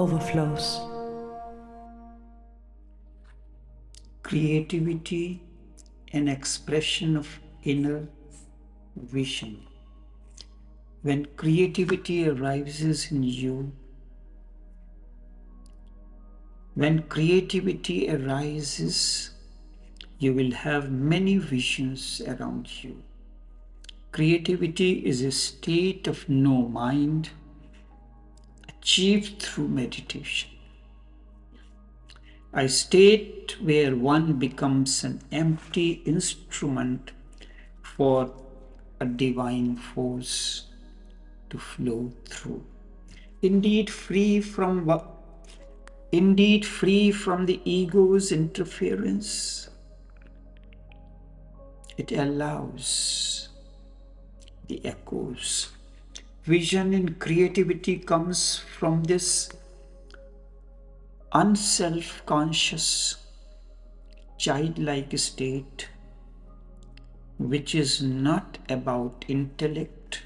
Overflows. Creativity, an expression of inner vision. When creativity arises in you, you will have many visions around you. Creativity is a state of no mind achieved through meditation. A state where one becomes an empty instrument for a divine force to flow through. Indeed, free from the ego's interference, it allows the echoes. Vision and creativity comes from this unself-conscious, childlike state, which is not about intellect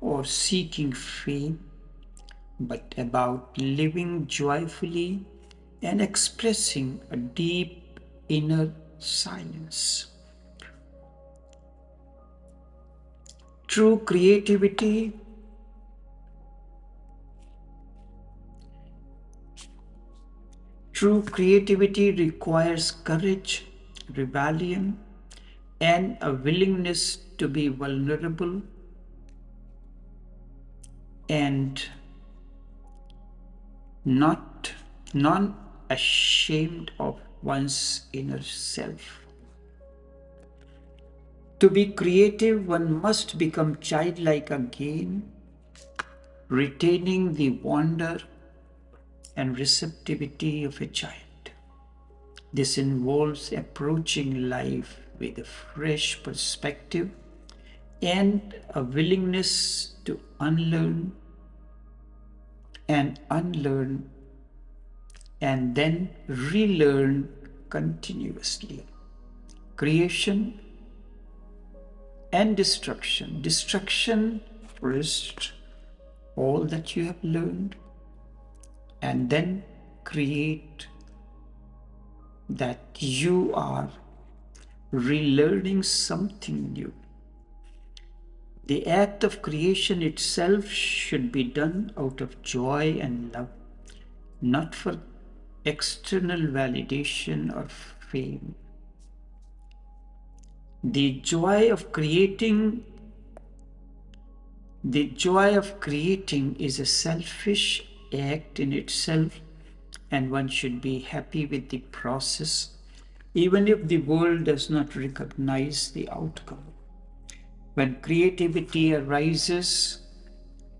or seeking fame, but about living joyfully and expressing a deep inner silence. True creativity requires courage, rebellion, and a willingness to be vulnerable and not ashamed of one's inner self. To be creative, one must become childlike again, retaining the wonder and receptivity of a child. This involves approaching life with a fresh perspective and a willingness to unlearn and then relearn continuously. Creation and destruction. Destruction first, all that you have learned, and then create that you are relearning something new. The act of creation itself should be done out of joy and love, not for external validation or fame. The joy of creating is a selfish act in itself, and one should be happy with the process, even if the world does not recognize the outcome. When creativity arises,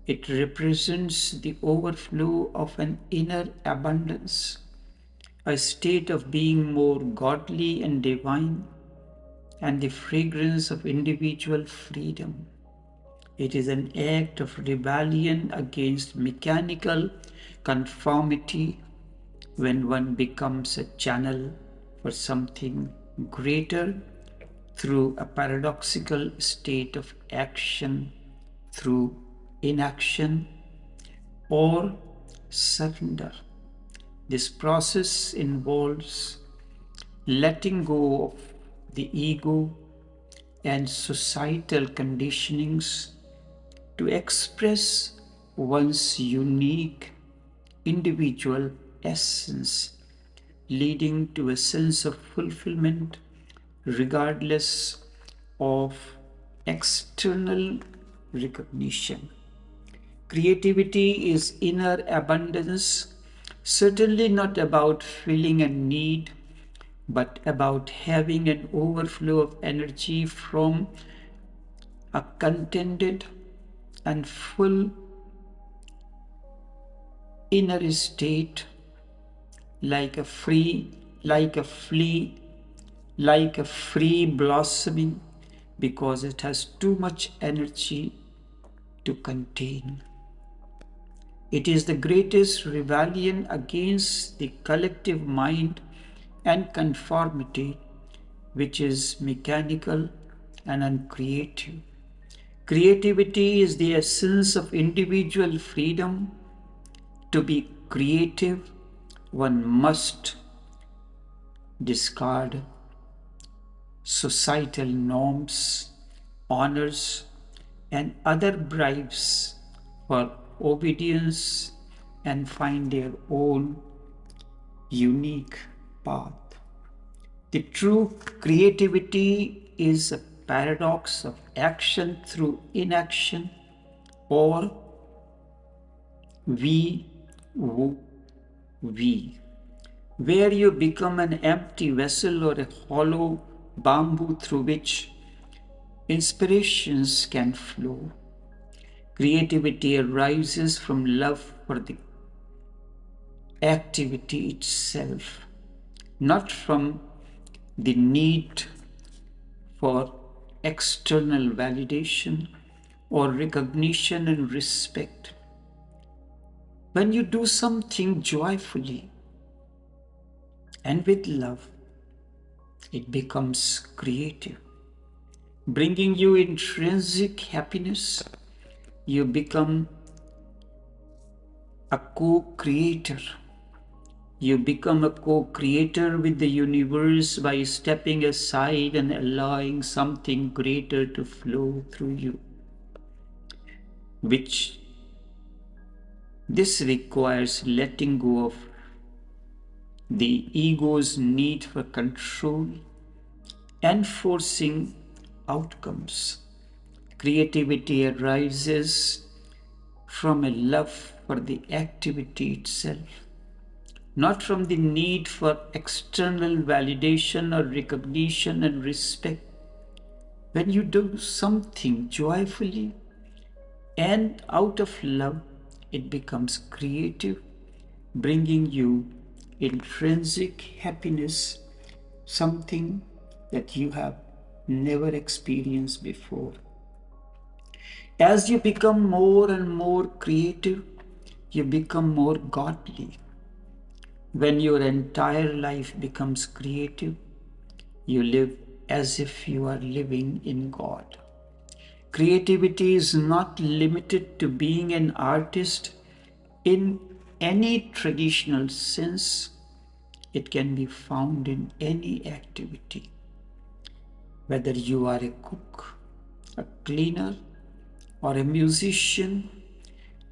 it represents the overflow of an inner abundance, a state of being more godly and divine, and the fragrance of individual freedom. It is an act of rebellion against mechanical conformity when one becomes a channel for something greater through a paradoxical state of action, through inaction or surrender. This process involves letting go of the ego and societal conditionings to express one's unique individual essence, leading to a sense of fulfillment regardless of external recognition. Creativity is inner abundance, certainly not about filling a need, but about having an overflow of energy from a contented and full inner state, like a free blossoming, because it has too much energy to contain. It is the greatest rebellion against the collective mind and conformity, which is mechanical and uncreative. Creativity is the essence of individual freedom to be creative, one must discard societal norms, honors, and other bribes for obedience and find their own unique path. The true creativity is a paradox of action through inaction, or we, who, we, where you become an empty vessel or a hollow bamboo through which inspirations can flow. Creativity arises from love for the activity itself, not from the need for external validation or recognition and respect. When you do something joyfully and with love, it becomes creative, bringing you intrinsic happiness. You become a co-creator. You become a co-creator with the universe by stepping aside and allowing something greater to flow through you, which this requires letting go of the ego's need for control and forcing outcomes. Creativity arises from a love for the activity itself, not from the need for external validation or recognition and respect. When you do something joyfully and out of love, it becomes creative, bringing you intrinsic happiness, something that you have never experienced before. As you become more and more creative, you become more godly. When your entire life becomes creative, you live as if you are living in God. Creativity is not limited to being an artist in any traditional sense. It can be found in any activity. Whether you are a cook, a cleaner, or a musician,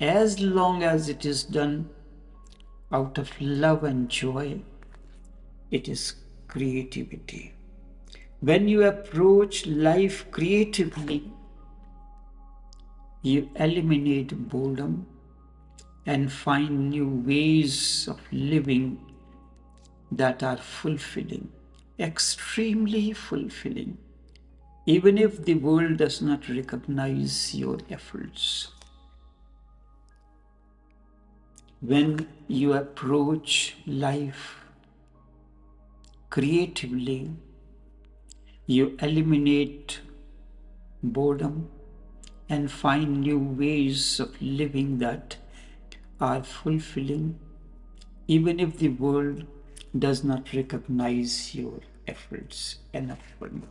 as long as it is done out of love and joy, it is creativity. When you approach life creatively, you eliminate boredom and find new ways of living that are fulfilling, extremely fulfilling, even if the world does not recognize your efforts. When you approach life creatively, you eliminate boredom and find new ways of living that are fulfilling, even if the world does not recognize your efforts enough for you.